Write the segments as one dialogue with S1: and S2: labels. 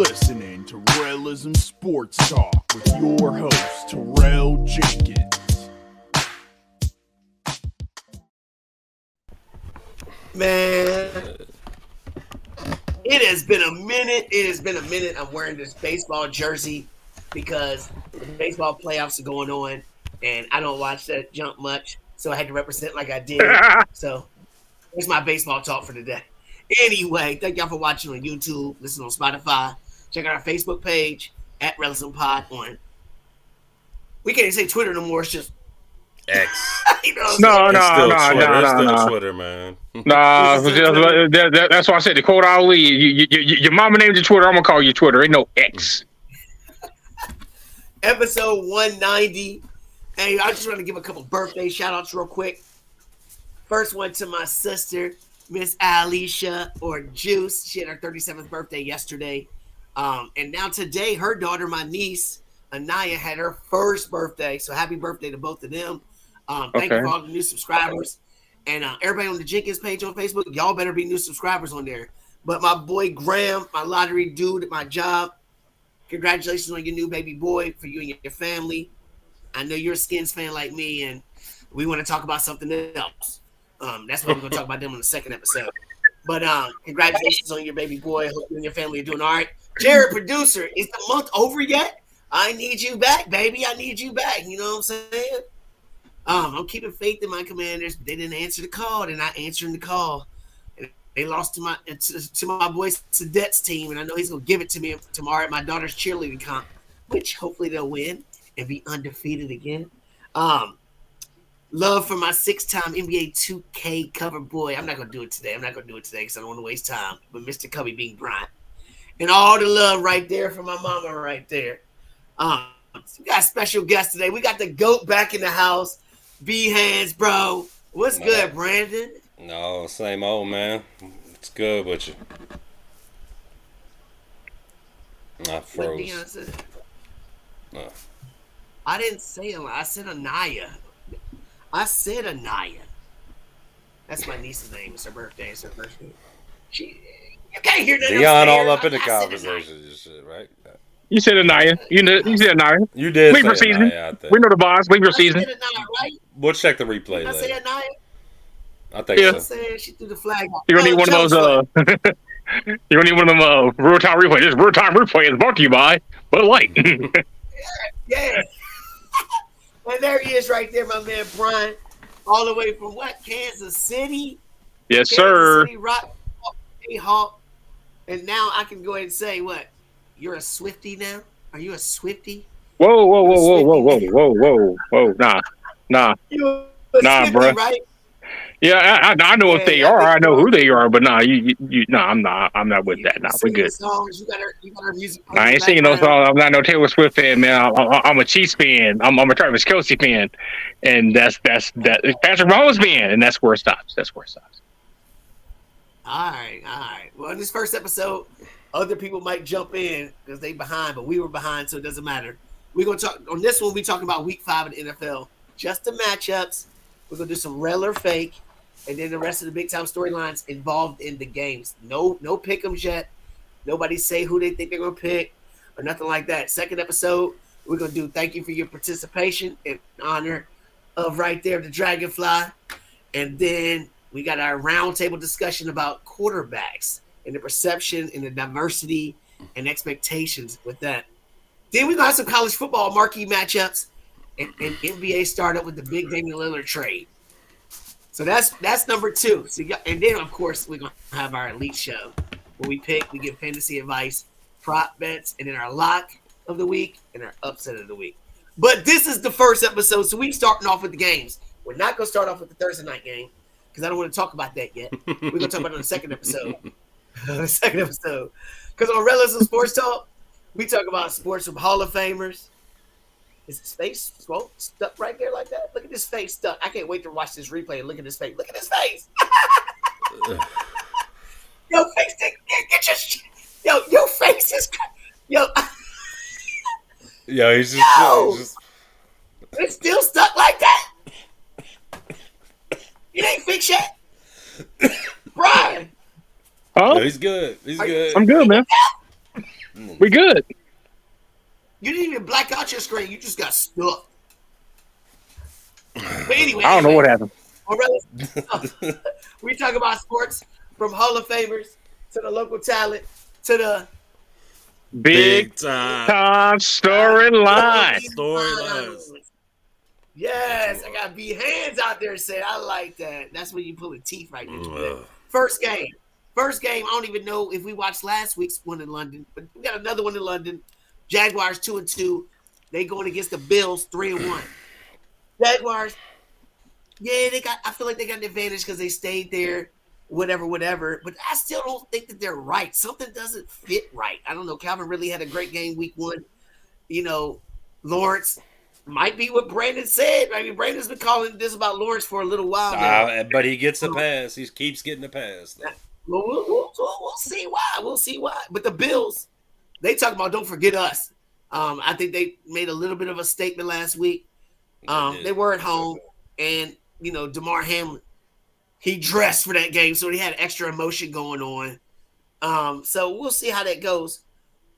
S1: listening to Rellism Sports Talk with your host, Rell Jenkins.
S2: Man, it has been a minute. I'm wearing this baseball jersey because the baseball playoffs are going on, and I don't watch that junk much, so I had to represent like I did. So here's my baseball talk for today. Anyway, thank y'all for watching on YouTube, listen on Spotify, check out our Facebook page at Rellism Pod on. We can't even say Twitter no more. It's just
S3: X.
S2: you know
S3: It's still Twitter, man.
S4: That's why I said to quote Ali. Your mama named you Twitter. I'm gonna call you Twitter. Ain't no X.
S2: Episode 190. Hey, I just want to give a couple birthday shout outs real quick. First one to my sister, Miss Alicia or Juice. She had her 37th birthday yesterday. And now today, her daughter, my niece, Anaya, had her first birthday. So happy birthday to both of them. Thank you for all the new subscribers. And everybody on the Jenkins page on Facebook, y'all better be new subscribers on there. But my boy Graham, my lottery dude at my job, congratulations on your new baby boy for you and your family. I know you're a Skins fan like me, and we want to talk about something else. That's what we're going to talk about them in the second episode. But congratulations on your baby boy. Hope you and your family are doing all right. Jared, producer, is the month over yet? I need you back, baby. I need you back. You know what I'm saying? I'm keeping faith in my Commanders. They didn't answer the call. They're not answering the call. And they lost to my boy Sadet's team, and I know he's going to give it to me tomorrow at my daughter's cheerleading comp, which hopefully they'll win and be undefeated again. Love for my 6-time NBA 2K cover boy. I'm not going to do it today because I don't want to waste time. But Mr. Cubby Bean Bryant. And all the love right there for my mama right there. We got a special guest today. We got the GOAT back in the house. B-Hands, bro. What's good, Brandon?
S3: No, same old, man. It's good with you. I froze.
S2: I didn't say it. I said Anaya. That's my niece's name. It's her birthday. You can't hear that.
S3: Dion all up in the conversation and shit, right?
S4: You said Anaya. You said Anaya.
S3: You did
S4: Leave her
S3: say
S4: season.
S3: Anaya, I think.
S4: We know the boss. Leave her season.
S2: Anaya, right?
S3: We'll check the replay
S2: I
S3: later.
S2: say Anaya.
S3: I think so.
S2: I'm saying she threw the flag.
S4: You're gonna need one of those. You're gonna need one of them real time replay. This real time replay is brought to you by Bud Light.
S2: Yeah. And there he is, right there, my man Brian, all the way from what? Kansas City.
S4: Yes, sir.
S2: City, Rock, Hawk. And now I can go ahead and say what? You're a Swiftie now? Are you a Swiftie?
S4: Whoa. Nah.
S2: You're a
S4: Nah,
S2: Swiftie,
S4: bro.
S2: right?
S4: Yeah, I know what they are. I know who they are, but nah, I'm not with that. Nah, we good.
S2: Songs, you got her music.
S4: I ain't singing no songs. I'm not no Taylor Swift fan, man. I'm a Chiefs fan. I'm a Travis Kelce fan, and that's Patrick Mahomes fan, and that's where it stops.
S2: All right. Well, in this first episode, other people might jump in because they behind, but we were behind, so it doesn't matter. We're gonna talk on this one. We talking about Week 5 in the NFL, just the matchups. We're gonna do some Rell or fake, and then the rest of the big time storylines involved in the games. No pick'ems yet. Nobody say who they think they're gonna pick or nothing like that. Second episode, we're gonna do thank you for your participation in honor of right there the Dragonfly, and then we got our roundtable discussion about quarterbacks and the perception and the diversity and expectations with that. Then we're gonna have some college football marquee matchups and NBA startup with the big Damian Lillard trade. So that's number 2. So and then of course we're gonna have our elite show where we give fantasy advice, prop bets, and then our lock of the week and our upset of the week. But this is the first episode, so we starting off with the games. We're not gonna start off with the Thursday night game because I don't want to talk about that yet. We're gonna talk about it on the second episode. Because on Rellism Sports Talk, we talk about sports from Hall of Famers. Is his face stuck right there like that? Look at his face stuck. I can't wait to watch this replay and look at his face. Look at his face. Yo, face, get your face is yo.
S3: Yo, he's just
S2: It's still stuck like that. It ain't fixed yet, Brian.
S4: Huh?
S3: Yeah, he's good. He's good.
S4: I'm good, man. We good.
S2: You didn't even black out your screen. You just got stuck. But anyway,
S4: I don't know what happened.
S2: we talk about sports from Hall of Famers to the local talent to the
S4: Big
S3: time
S4: storyline.
S3: storylines.
S2: Yes, I got B hands out there saying I like that. That's when you pull the teeth right there. First game. I don't even know if we watched last week's one in London, but we got another one in London. Jaguars 2-2. They going against the Bills 3-1. Jaguars, yeah, I feel like they got an advantage because they stayed there, whatever. But I still don't think that they're right. Something doesn't fit right. I don't know. Calvin really had a great game week 1. Lawrence might be what Brandon said. I mean, Brandon's been calling this about Lawrence for a little while now.
S3: But he gets a pass. He keeps getting a pass.
S2: Well, we'll see why. We'll see why. But the Bills, they talk about don't forget us. I think they made a little bit of a statement last week. They were at home, and DeMar Hamlin, he dressed for that game, so he had extra emotion going on. So we'll see how that goes.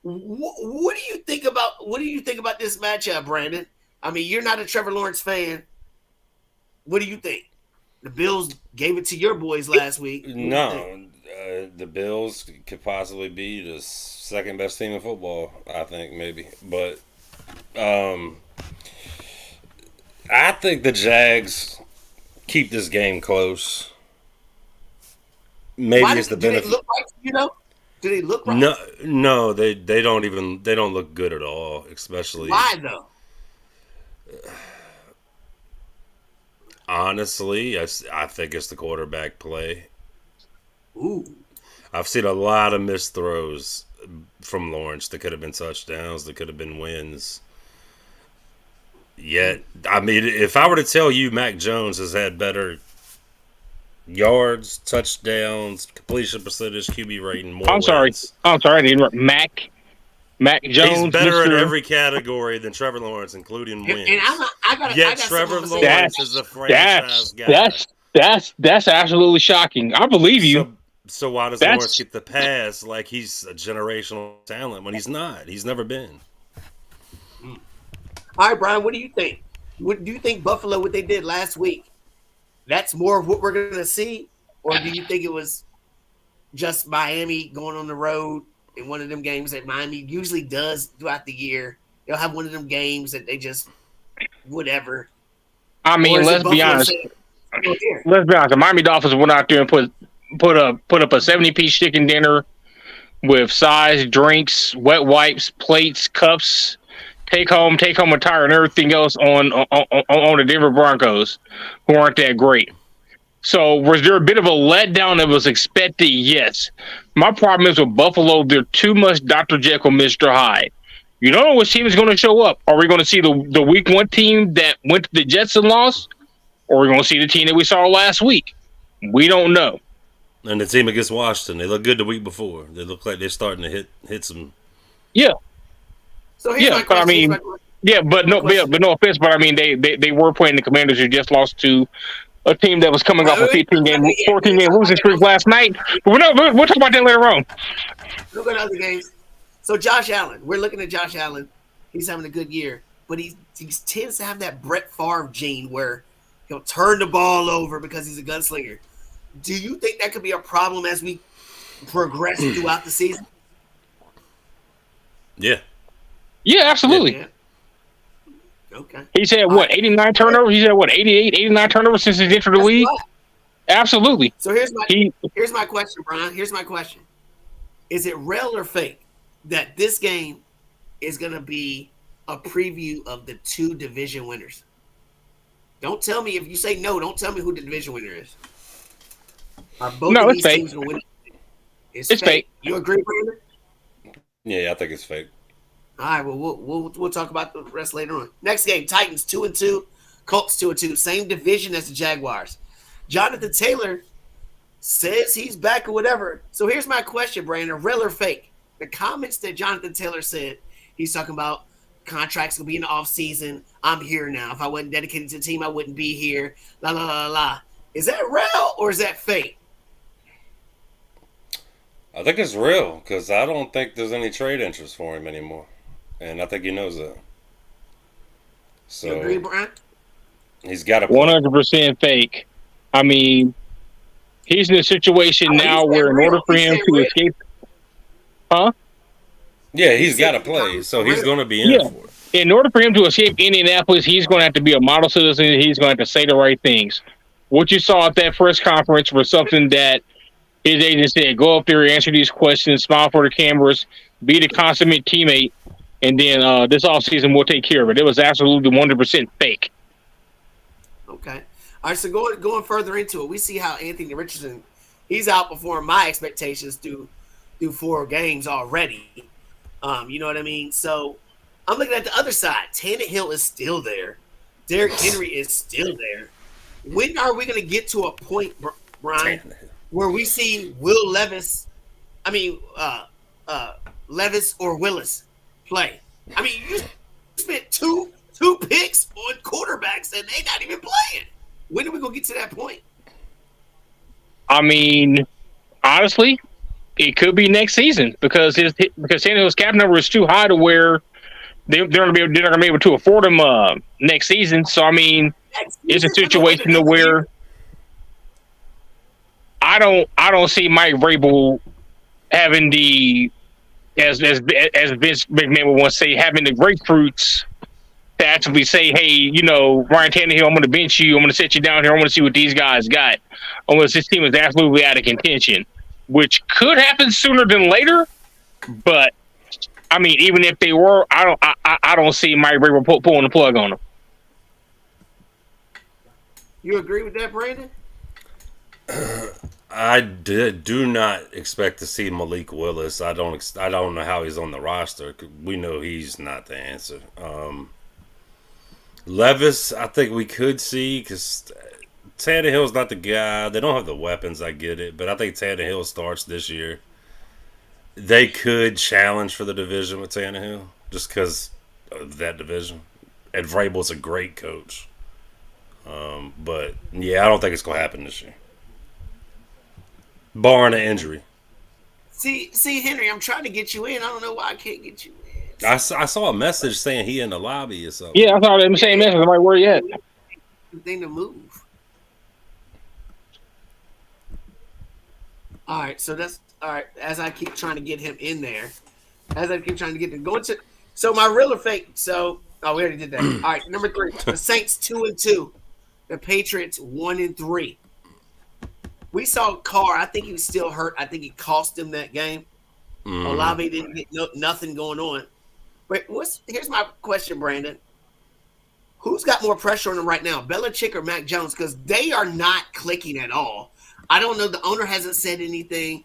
S2: What do you think about this matchup, Brandon? I mean, you're not a Trevor Lawrence fan. What do you think? The Bills gave it to your boys last week.
S3: No, the Bills could possibly be the second best team in football, I think, maybe. But I think the Jags keep this game close. Maybe it's the benefit.
S2: Do they look right? Do they look right?
S3: No, they don't look good at all, especially.
S2: Why though?
S3: Honestly, I think it's the quarterback play.
S2: Ooh.
S3: I've seen a lot of missed throws from Lawrence that could have been touchdowns, that could have been wins. Yet, I mean, if I were to tell you Mac Jones has had better yards, touchdowns, completion percentage, QB rating, more
S4: I'm sorry. I didn't interrupt. Mac Jones.
S3: He's better in every category than Trevor Lawrence, including wins.
S2: Yet
S3: Trevor Lawrence is a franchise
S4: guy. That's absolutely shocking. I believe you.
S3: So why does Lawrence get the pass like he's a generational talent when he's not? He's never been.
S2: All right, Brian, what do you think? What do you think Buffalo, what they did last week, that's more of what we're going to see? Or do you think it was just Miami going on the road in one of them games that Miami usually does throughout the year? They'll have one of them games that they just whatever.
S4: I mean, let's be honest. The Miami Dolphins went out there and put up a 70-piece chicken dinner with sides, drinks, wet wipes, plates, cups, take home attire, and everything else on the Denver Broncos, who aren't that great. So was there a bit of a letdown that was expected? Yes. My problem is with Buffalo, they're too much Dr. Jekyll, Mr. Hyde. You don't know which team is going to show up. Are we going to see the week 1 team that went to the Jets and lost? Or are we going to see the team that we saw last week? We don't know.
S3: And the team against Washington, they looked good the week before. They look like they're starting to hit some.
S2: Yeah. So here's my question.
S4: No offense, but I mean they were playing the Commanders who just lost to a team that was coming off a 14-game losing streak last night. But we'll talk about that later on.
S2: Look at other games. So Josh Allen, we're looking at Josh Allen. He's having a good year, but he tends to have that Brett Favre gene where he'll turn the ball over because he's a gunslinger. Do you think that could be a problem as we progress throughout the season?
S3: Yeah.
S4: Yeah, absolutely. Yeah.
S2: Okay.
S4: He's had 89 turnovers? He's had 89 turnovers since he's entered the league? Right. Absolutely.
S2: So here's my question, Brian. Here's my question. Is it real or fake that this game is going to be a preview of the 2 division winners? Don't tell me if you say no. Don't tell me who the division winner is. Are both of these teams going to win? It's fake. You agree, Brandon?
S3: Yeah, I think it's fake.
S2: All right. Well, we'll talk about the rest later on. Next game: Titans 2-2, Colts 2-2. Same division as the Jaguars. Jonathan Taylor says he's back or whatever. So here's my question, Brandon: real or fake? The comments that Jonathan Taylor said, he's talking about contracts will be in the off season. I'm here now. If I wasn't dedicated to the team, I wouldn't be here. La la la la. Is that real or is that fake?
S3: I think it's real because I don't think there's any trade interest for him anymore, and I think he knows that. So
S2: you agree, Brian?
S3: He's got to play.
S4: 100% fake. I mean, he's in a situation now where in order for him to escape,
S3: Yeah, he's got to play, so he's going to be in for it.
S4: In order for him to escape Indianapolis, he's going to have to be a model citizen. He's going to have to say the right things. What you saw at that press conference was something that his agent said: go up there, answer these questions, smile for the cameras, be the consummate teammate, and then this offseason we'll take care of it. It was absolutely 100% fake.
S2: Okay. All right, so going further into it, we see how Anthony Richardson, he's outperformed my expectations through 4 games already. You know what I mean? So I'm looking at the other side. Tannehill is still there. Derrick Henry is still there. When are we going to get to a point, Brian, where we see Levis or Willis play? I mean, you spent two picks on quarterbacks and they not even playing. When are we going to get to that point?
S4: I mean, honestly, it could be next season because Tannehill's cap number is too high to where they're not going to be able to afford him next season. So I mean, it's a situation to where I don't see Mike Vrabel having the as Vince McMahon would once say, having the grapefruits to actually say, hey, you know, Ryan Tannehill, I'm going to bench you. I'm going to set you down here. I want to see what these guys got. Unless this team is absolutely out of contention, which could happen sooner than later. But I mean, even if they were, I don't see Mike Vrabel pulling the plug on them.
S2: You agree with that, Brandon?
S3: I do not expect to see Malik Willis. I don't know how he's on the roster. We know he's not the answer. Levis, I think we could see because Tannehill's not the guy. They don't have the weapons. I get it, but I think Tannehill starts this year. They could challenge for the division with Tannehill just because of that division. And Vrabel's a great coach. But yeah, I don't think it's gonna happen this year, barring an injury.
S2: See, Henry, I'm trying to get you in. I don't know why I can't get you in.
S3: I saw a message saying he in the lobby or something.
S4: Yeah, I saw the same message. I'm like, where you at?
S2: Thing to move. All right, so that's all right. As I keep trying to get him in there, so my real or fake. So we already did that. All right, number 3, the Saints 2-2, the Patriots 1-3. We saw Carr. I think he was still hurt. I think he cost him that game. Olave didn't get nothing going on. But here's my question, Brandon. Who's got more pressure on him right now, Belichick or Mac Jones? Because they are not clicking at all. I don't know. The owner hasn't said anything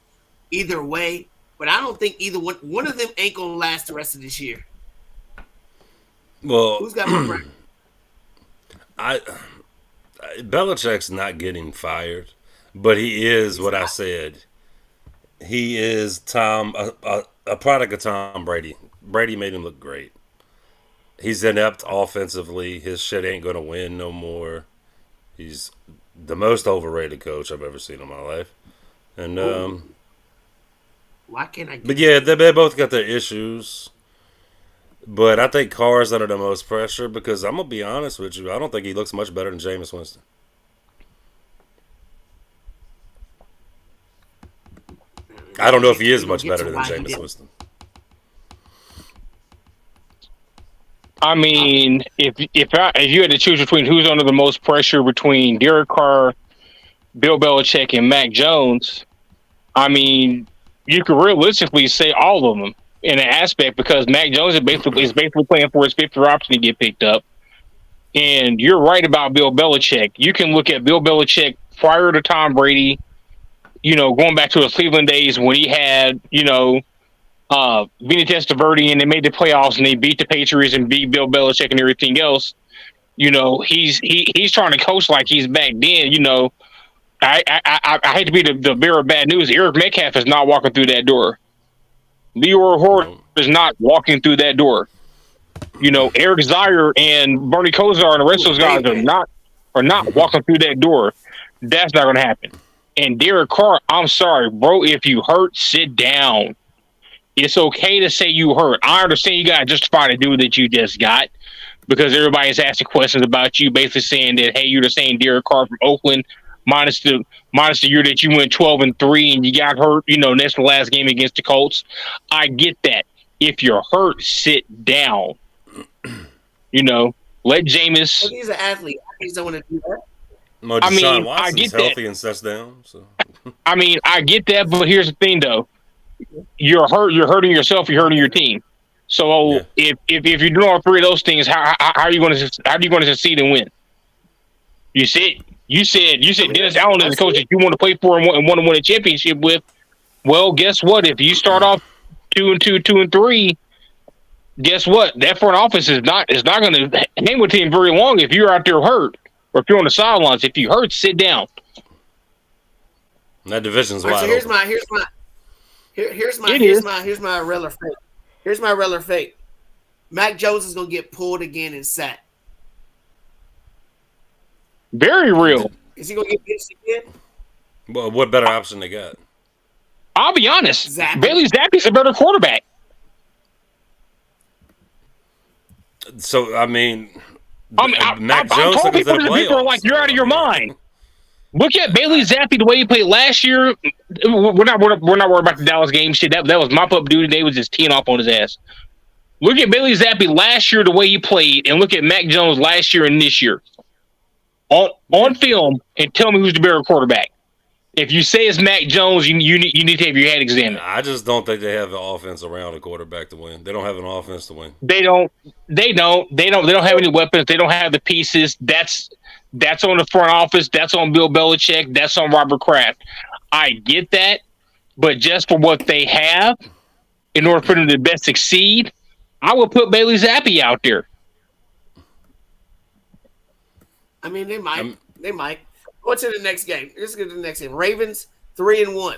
S2: either way, but I don't think either one of them ain't going to last the rest of this year.
S3: Well,
S2: who's got more pressure?
S3: Belichick's not getting fired, but he is what I said. He is a product of Tom Brady. Brady made him look great. He's inept offensively. His shit ain't going to win no more. He's the most overrated coach I've ever seen in my life. And
S2: why can't I?
S3: But yeah, they both got their issues. But I think Carr's under the most pressure because I'm gonna be honest with you. I don't think he looks much better than Jameis Winston. I don't know if he is much better than Jameis Winston.
S4: I mean, if you had to choose between who's under the most pressure between Derek Carr, Bill Belichick, and Mac Jones, I mean, you could realistically say all of them in an aspect because Mac Jones is basically playing for his 5th-year option to get picked up. And you're right about Bill Belichick. You can look at Bill Belichick prior to Tom Brady, you know, going back to his Cleveland days when he had, you know, Vinny Testaverde, and they made the playoffs and they beat the Patriots and beat Bill Belichick and everything else. You know, he's trying to coach like he's back then. You know, I hate to be the bearer of bad news. Eric Metcalf is not walking through that door. Leroy Hort is not walking through that door. You know, Eric Zier and Bernie Kosar and the rest of those guys are not walking through that door. That's not going to happen. And Derek Carr, I'm sorry, bro. If you hurt, sit down. It's okay to say you hurt. I understand you got to justify the dude that you just got because everybody's asking questions about you, basically saying that, hey, you're the same Derek Carr from Oakland, minus the year that you went 12-3 and you got hurt. That's the last game against the Colts. I get that. If you're hurt, sit down. Let Jameis.
S2: But he's an athlete. Athletes don't want to do that.
S3: Well, Deshaun Watson's healthy and sits down. So.
S4: I get that, but here's the thing, though. You're hurt. You're hurting yourself. You're hurting your team. So if you're doing all three of those things, how are you going to succeed and win? You said Dennis Allen is the coach that you want to play for and want to win a championship with. Well, guess what? If you start off 2-2, 2-3, guess what? That front office is not going to hang with the team very long if you're out there hurt or if you're on the sidelines. If you hurt, sit down.
S3: That division's wide.
S2: So here's my Reller fake. Here's my Reller fake. Mac Jones is gonna get pulled again and sat.
S4: Very real.
S2: Is he gonna get benched again?
S3: Well, what better option they got?
S4: I'll be honest.
S2: Zappe.
S4: Bailey Zappe's a better quarterback.
S3: So Mac
S4: I'm
S3: Jones
S4: told
S3: took us to
S4: people
S3: the
S4: are
S3: playoffs.
S4: like, you're out of your mind. Look at Bailey Zappe the way he played last year. We're not worried about the Dallas game shit. That was mop up duty. They was just teeing off on his ass. Look at Bailey Zappe last year the way he played, and look at Mac Jones last year and this year on film, and tell me who's the better quarterback. If you say it's Mac Jones, you need to have your head examined.
S3: I just don't think they have the offense around a quarterback to win. They don't have an offense to win.
S4: They don't have any weapons. They don't have the pieces. That's on the front office. That's on Bill Belichick. That's on Robert Kraft. I get that, but just for what they have, in order for them to best succeed, I would put Bailey Zappe out there.
S2: I mean, they might. They might. Go to the next game. Let's get to the next game. Ravens 3-1.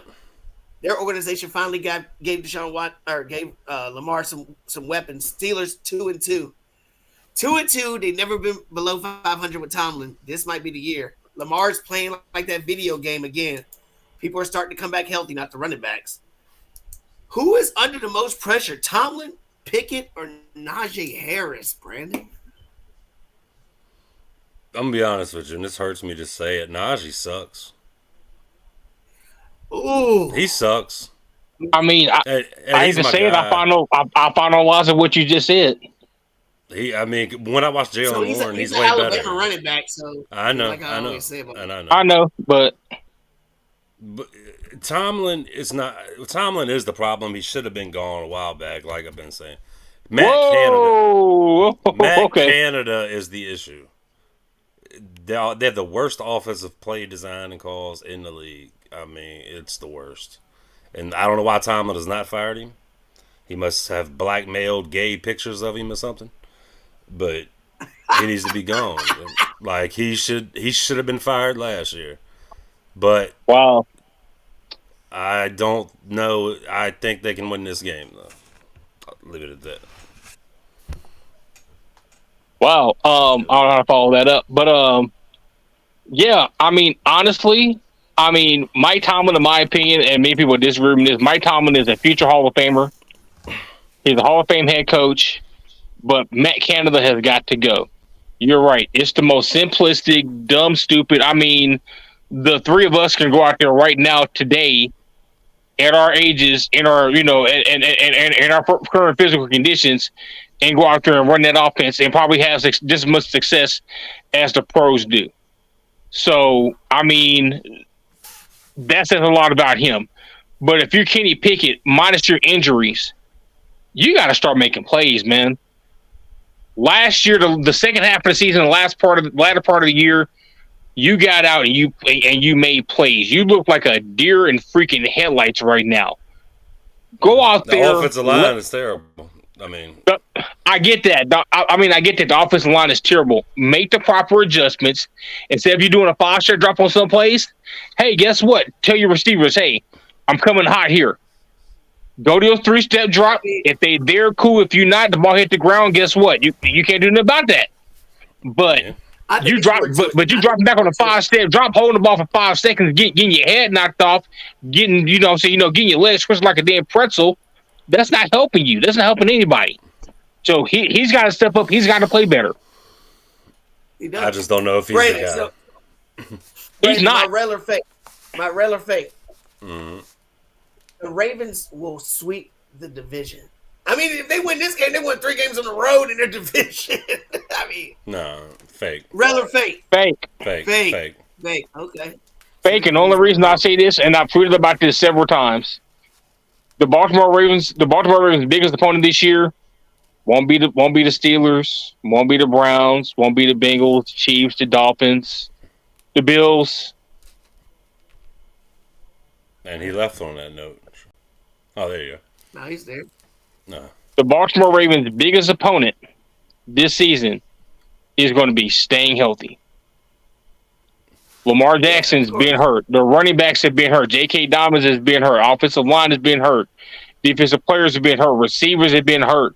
S2: Their organization finally gave Lamar some weapons. Steelers 2-2. 2-2. They've never been below 500 with Tomlin. This might be the year. Lamar's playing like that video game again. People are starting to come back healthy, not the running backs. Who is under the most pressure, Tomlin, Pickett, or Najee Harris, Brandon?
S3: I'm going to be honest with you, and this hurts me to say it. Najee sucks.
S2: Ooh.
S3: He sucks.
S4: I mean, I hate to say it. I find no loss of what you just said.
S3: When I watch Jalen Warren, he's way
S2: Alabama
S3: better.
S2: Running back, so
S3: I know,
S2: like
S3: I
S4: know, but
S3: Tomlin is the problem. He should have been gone a while back, like I've been saying. Canada is the issue. They have the worst offensive play design and calls in the league. I mean, it's the worst. And I don't know why Tomlin has not fired him. He must have blackmailed gay pictures of him or something. But he needs to be gone. Like he should have been fired last year. But
S4: wow,
S3: I don't know. I think they can win this game though. I'll leave it at that.
S4: Wow. I don't know how to follow that up. But yeah, I mean, honestly, Mike Tomlin, in my opinion, and many people disagree with this, Mike Tomlin is a future Hall of Famer. He's a Hall of Fame head coach, but Matt Canada has got to go. You're right. It's the most simplistic, dumb, stupid. I mean, the three of us can go out there right now today at our ages, in our, in our current physical conditions, and go out there and run that offense and probably have just as much success as the pros do. So, I mean, that says a lot about him. But if you're Kenny Pickett, minus your injuries, you got to start making plays, man. Last year, the second half of the season, the latter part of the year, you got out and you made plays. You look like a deer in freaking headlights right now. Go out there.
S3: The offensive line is terrible. I mean,
S4: I get that. I get that the offensive line is terrible. Make the proper adjustments. Instead of you doing a 5-step drop on some plays, hey, guess what? Tell your receivers, hey, I'm coming hot here. Go to your 3-step drop. If they're cool. If you're not, the ball hit the ground, guess what? You can't do nothing about that. But You drop, but you dropping back on the 5 step, holding the ball for 5 seconds, getting your head knocked off, getting getting your legs squished like a damn pretzel. That's not helping you. That's not helping anybody. So he's got to step up. He's got to play better.
S3: I just don't know if he's the guy.
S4: He's not.
S2: My Rell or fake.
S3: Mm-hmm.
S2: The Ravens will sweep the division. I mean, if they win this game, they won 3 games on the road in their division. I mean,
S3: no, fake.
S2: Rell or fake?
S4: Fake.
S2: Fake. Okay.
S4: Fake. And the only reason I say this, and I've tweeted about this several times, the Baltimore Ravens' biggest opponent this year won't be the Steelers, won't be the Browns, won't be the Bengals, Chiefs, the Dolphins, the Bills.
S3: And he left on that note. Oh, there you go.
S2: No, he's there.
S3: No.
S4: The Baltimore Ravens' biggest opponent this season is going to be staying healthy. Lamar Jackson's been hurt. The running backs have been hurt. J.K. Dobbins has been hurt. Offensive line has been hurt. Defensive players have been hurt. Receivers have been hurt.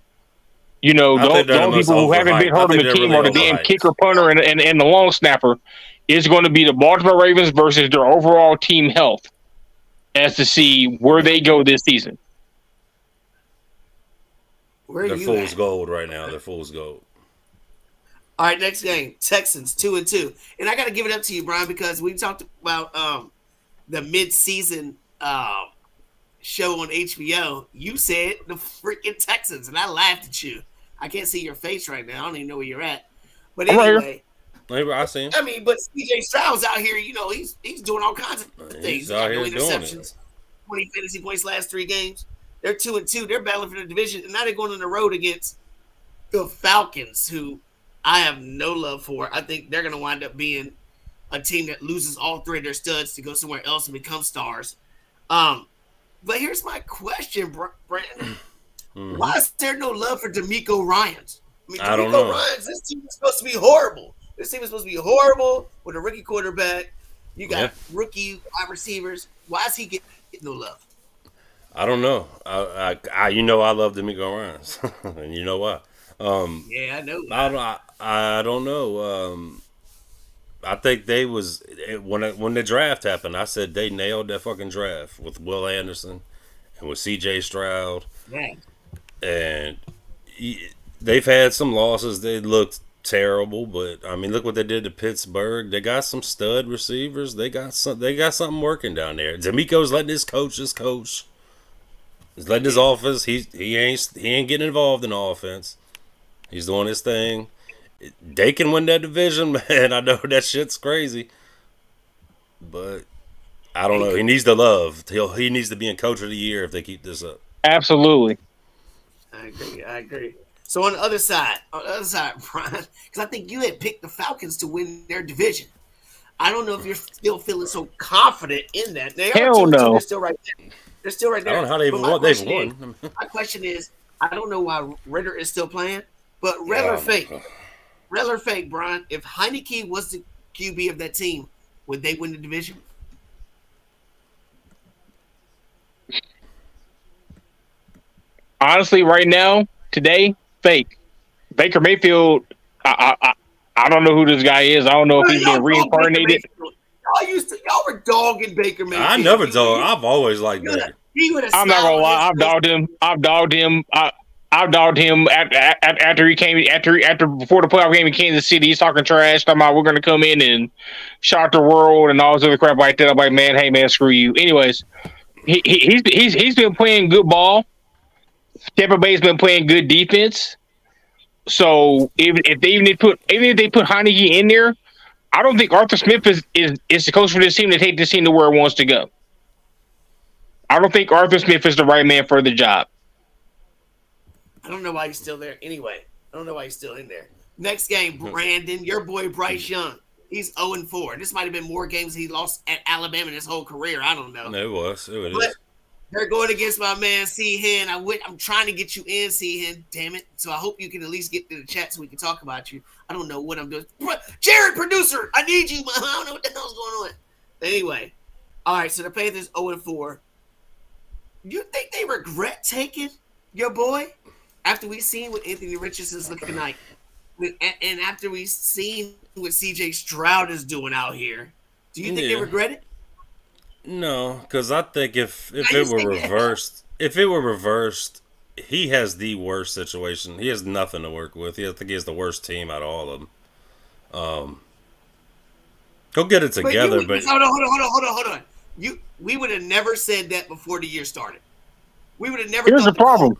S4: You know, the only people who haven't been hurt on the team are the damn kicker, punter, and the long snapper. Is going to be the Baltimore Ravens versus their overall team health as to see where they go this season.
S3: They're fool's gold right now. They're fool's gold.
S2: All right, next game, Texans 2-2, and I got to give it up to you, Brian, because we talked about the mid-season show on HBO. You said the freaking Texans, and I laughed at you. I can't see your face right now. I don't even know where you're at. But anyway,
S3: I see him.
S2: I mean, but CJ Stroud's out here. You know, he's doing all kinds of things.
S3: He's out here doing it.
S2: 20 fantasy points last 3 games. They're 2-2. They're battling for the division, and now they're going on the road against the Falcons, who I have no love for. I think they're going to wind up being a team that loses all 3 of their studs to go somewhere else and become stars. But here's my question, Brandon.
S3: Mm-hmm.
S2: Why is there no love for D'Amico Ryans?
S3: I don't know.
S2: Ryans, this team is supposed to be horrible. This team is supposed to be horrible with a rookie quarterback. You got rookie wide receivers. Why is he getting no love?
S3: I don't know. I love D'Amico Ryans, and you know why.
S2: Yeah, I know.
S3: I don't know. I think they was when the draft happened. I said they nailed that fucking draft with Will Anderson and with C.J. Stroud.
S2: Yeah.
S3: And they've had some losses. They looked terrible, but I mean, look what they did to Pittsburgh. They got some stud receivers. They got something working down there. D'Amico's letting his coach. He's letting his offense. He ain't getting involved in the offense. He's doing his thing. They can win that division, man. I know that shit's crazy, but I don't know. He needs the love. He needs to be in Coach of the Year if they keep this up.
S4: Absolutely.
S2: I agree. So on the other side, Brian, because I think you had picked the Falcons to win their division. I don't know if you're still feeling so confident in that.
S4: Hell no.
S2: They're still right there. They're still right there.
S3: I don't know how they've won.
S2: My question is, I don't know why Ritter is still playing, but Rell or fake, Brian, if Heineke was the QB of that team, would they win the division?
S4: Honestly, right now, today, fake. Baker Mayfield, I don't know who this guy is. I don't know if he's been reincarnated.
S2: Y'all were dogging Baker Mayfield.
S3: I never dogged. I've always liked Baker.
S4: I'm not gonna lie. I've dogged him. I've dogged him after he came before the playoff game in Kansas City. He's talking trash, talking about we're gonna come in and shock the world and all this other crap like that. I'm like, man, hey man, screw you. Anyways, he's been playing good ball. Tampa Bay's been playing good defense. So even if they put Heineke in there, I don't think Arthur Smith is the coach for this team to take this team to where it wants to go. I don't think Arthur Smith is the right man for the job.
S2: I don't know why he's still there. Anyway, I don't know why he's still in there. Next game, Brandon, your boy Bryce Young. He's 0-4. This might have been more games he lost at Alabama in his whole career. I don't know.
S3: No, it was.
S2: But they're going against my man C. Hen. I'm trying to get you in, C. Hen. Damn it. So I hope you can at least get to the chat so we can talk about you. I don't know what I'm doing. Jared, producer, I need you. I don't know what the hell's going on. Anyway. All right, so the Panthers 0-4. You think they regret taking your boy after we seen what Anthony Richardson's looking like? And after we've seen what CJ Stroud is doing out here, do you think they regret it?
S3: No, because I think if it were reversed, he has the worst situation. He has nothing to work with. I think he has the worst team out of all of them. He'll get it together, but
S2: hold on. We would have never said that before the year started. We would have never.
S4: Here's the problem.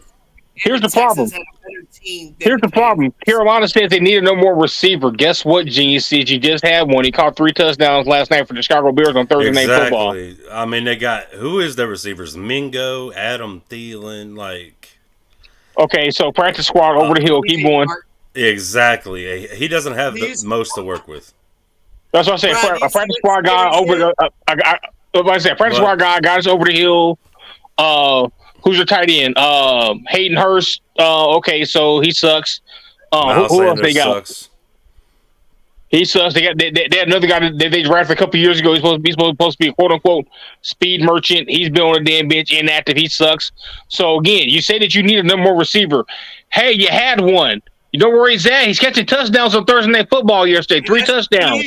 S4: Here's the problem. Here's the problem. Carolina says they needed no more receiver. Guess what, Genius? He just had one. He caught 3 touchdowns last night for the Chicago Bears on Thursday Night Football.
S3: I mean, they got who is their receivers? Mingo, Adam Thielen, like.
S4: Okay, so practice squad over the hill. Keep going.
S3: Exactly. He doesn't have the most to work with.
S4: That's what I said. A practice squad guy over the. Practice squad guy got us over the hill. Who's your tight end? Hayden Hurst. Okay, so he sucks. Who else they got? Sucks. He sucks. They had another guy that they drafted a couple years ago. He's supposed to be a quote unquote speed merchant. He's been on the damn bench, inactive. He sucks. So again, you say that you need a more receiver. Hey, you had one. You know where he's at? He's catching touchdowns on Thursday Night Football yesterday. 3 touchdowns.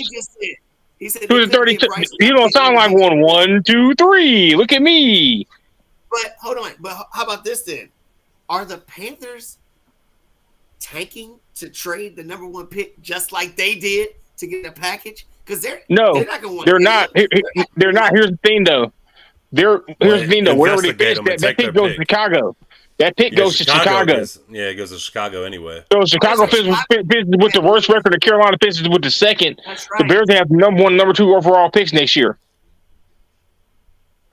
S2: He said
S4: 30. You don't sound like one. 1, 2, 3. Look at me.
S2: But hold on. But how about this then? Are the Panthers tanking to trade the number 1 pick just like they did to get a package? Because they're not going to want.
S4: They're not. They're not. Here's the thing, though. Wherever they finish, that pick goes to Chicago. That pick goes to Chicago.
S3: It goes to Chicago anyway.
S4: So Chicago finishes with the worst record. The Carolina finishes with the second. Right. The Bears have number 1, number 2 overall picks next year.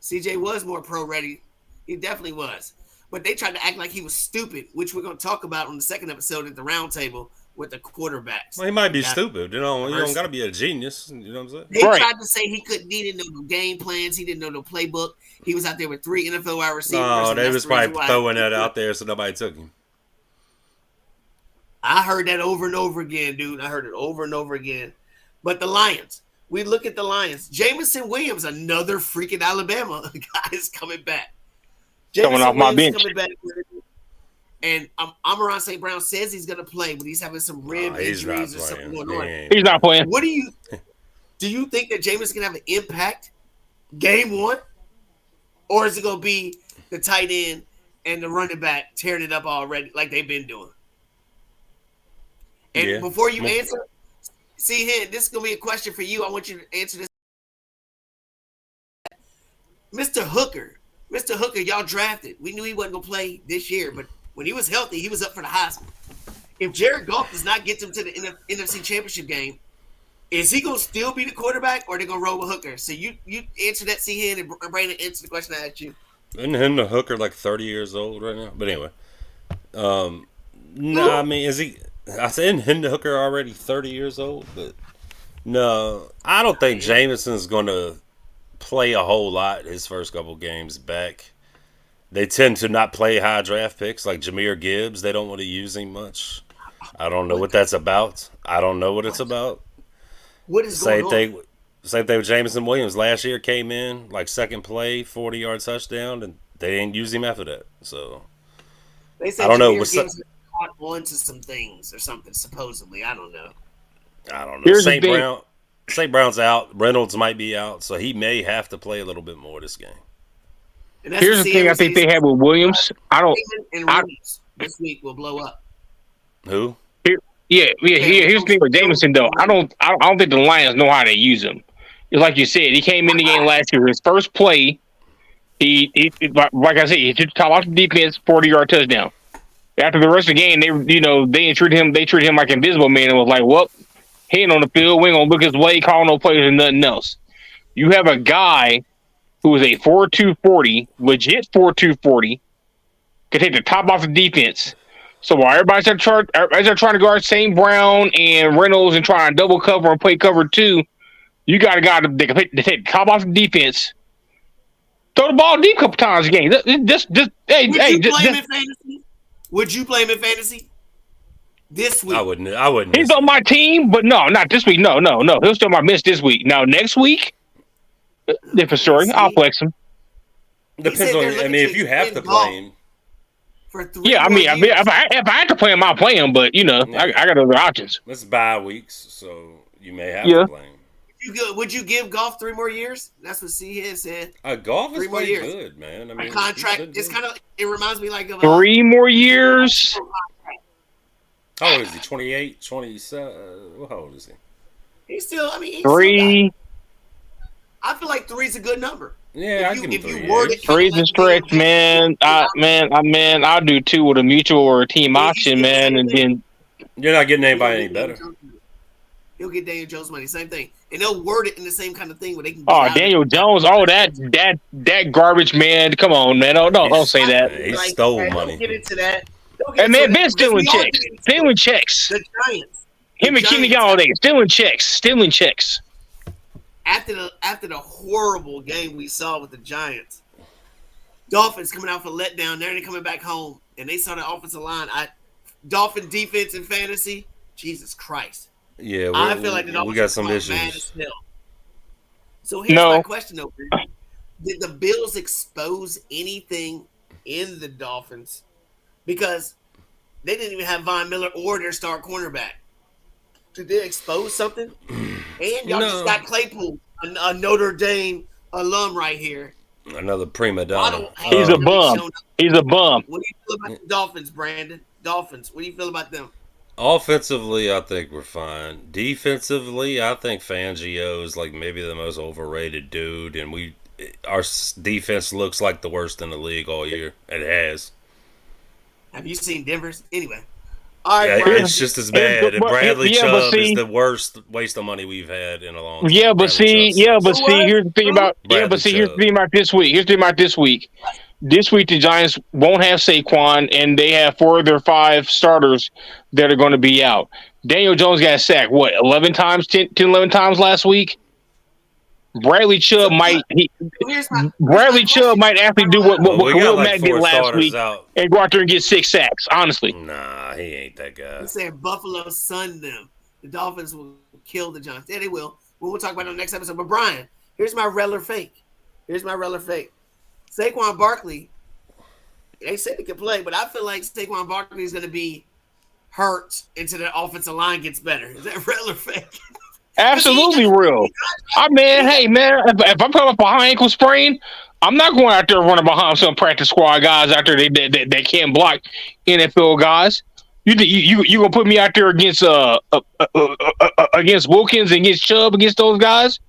S2: CJ was more pro ready. He definitely was. But they tried to act like he was stupid, which we're going to talk about on the second episode at the roundtable with the quarterbacks.
S3: Well, he might be stupid. You don't got to be a genius. You know what I'm saying?
S2: They tried to say he didn't know no game plans. He didn't know no playbook. He was out there with 3 NFL wide receivers.
S3: Oh, they was probably throwing that out there so nobody took him.
S2: I heard that over and over again, dude. I heard it over and over again. But the Lions. We look at the Lions. Jamison Williams, another freaking Alabama guy, is coming back.
S4: Coming off my bench.
S2: And Amon-Ra St. Brown says he's going to play, but he's having some rib injuries or something going on.
S4: He's not playing.
S2: What do you think that Jameis is going to have an impact game 1? Or is it going to be the tight end and the running back tearing it up already like they've been doing? And before you answer, see here, this is going to be a question for you. I want you to answer this. Mr. Hooker, y'all drafted. We knew he wasn't going to play this year, but when he was healthy, he was up for the Heisman. If Jared Goff does not get them to the NFC Championship game, is he going to still be the quarterback, or are they going to roll with Hooker? So you answer that, C-Hen, and Brandon answer the question I asked you.
S3: Isn't the Hooker like 30 years old right now? But anyway. No, I mean, is he... I said, isn't the Hooker already 30 years old? But no, I don't think Jameson's going to play a whole lot his first couple games back. They tend to not play high draft picks like Jahmyr Gibbs. They don't want to use him much. I don't know what that's about. I don't know what it's about.
S2: What is going on?
S3: Same thing with Jameson Williams. Last year came in like second play, 40-yard touchdown, and they didn't use him after that. So
S2: they said I don't know. Gibbs caught on to some things or something. Supposedly, I don't know.
S3: St. Brown's out. Reynolds might be out, so he may have to play a little bit more this game.
S4: Here's the thing I think they have with Williams.
S2: This week will blow up.
S3: Who?
S4: Here's the thing with Jameson though. I don't think the Lions know how to use him. It's like you said, he came in the game last year. His first play, he like I said, he took the top off the defense, 40-yard touchdown. After the rest of the game, they treated him like invisible man and was like, well, he ain't on the field. We ain't gonna look his way, call no plays and nothing else. You have a guy who is a 4.2 40, legit 4.2 40, could take the top off the defense. So while everybody's trying to guard St. Brown and Reynolds and try and double cover and play cover 2, you got a guy that can take the top off the defense, throw the ball deep a couple times a game.
S2: Would you play him in fantasy? This week?
S3: I wouldn't.
S4: He's on my team, but no, not this week. No. He'll still my miss this week. Now next week, different story. I'll flex him.
S3: Depends on. I mean, if you have to play him,
S2: for 3
S4: Yeah, I
S2: more
S4: mean,
S2: years.
S4: if I had to play him, I'll play him. But I got other options.
S3: It's bye weeks, so you may have to play him.
S2: Would you give Goff 3 more years? That's what C said.
S3: Goff is
S2: 3 more
S3: pretty
S2: years.
S3: good, man. I mean,
S2: a contract. It's kind of. It reminds me like of
S4: 3 more years.
S3: How old is he? 28, 27? How old is he?
S2: He's still. I mean, he's
S4: 3.
S2: I feel like 3 is a good number.
S3: Yeah, I give him 3
S2: years.
S4: 3 is a stretch, man. I'll do 2 with a mutual or a team option, man, and then
S3: you're not getting anybody any better.
S2: He'll get Daniel Jones money, same thing, and they'll word it in the same kind of thing where they can.
S4: Daniel Jones, that garbage, man. Come on, man. Don't say that.
S3: He stole money.
S2: Don't get into that.
S4: And man, Ben stealing checks. Stealing checks.
S2: The Giants.
S4: Him and Kenny Galladay stealing checks.
S2: After the horrible game we saw with the Giants, Dolphins coming out for letdown, they're coming back home, and they saw the offensive line. Dolphin defense in fantasy, Jesus Christ.
S3: Yeah,
S2: I feel like
S3: we got some issues.
S2: So here's my question, though. Did the Bills expose anything in the Dolphins? Because they didn't even have Von Miller or their star cornerback. Did they expose something? And y'all just got Claypool, a Notre Dame alum right here.
S3: Another prima donna.
S4: He's a bum. What do you
S2: feel about the Dolphins, Brandon? Dolphins, what do you feel about them?
S3: Offensively, I think we're fine. Defensively, I think Fangio is like maybe the most overrated dude, and our defense looks like the worst in the league all year. It has.
S2: Have you seen Denver's? Anyway. All right,
S3: yeah, it's just as bad. And Bradley Chubb is the worst waste of money we've had in a long time.
S4: Here's the thing about this week. Here's the thing about this week. This week, the Giants won't have Saquon, and they have 4 of their 5 starters that are going to be out. Daniel Jones got sacked, 11 times last week? Bradley Chubb might actually do what Khalil Mack did last week and go out there and get 6 sacks, honestly.
S3: Nah, he ain't that guy.
S2: He's saying Buffalo sun them. The Dolphins will kill the Giants. Yeah, they will. We'll talk about it on the next episode. But Brian, here's my Reller fake. Saquon Barkley, they said he could play, but I feel like Saquon Barkley is going to be hurt until the offensive line gets better. Is that real or fake?
S4: Absolutely real. Hey, man, if I'm coming up a high ankle sprain, I'm not going out there running behind some practice squad guys out there that can't block NFL guys. You gonna put me out there against Wilkins, against Chubb, against those guys?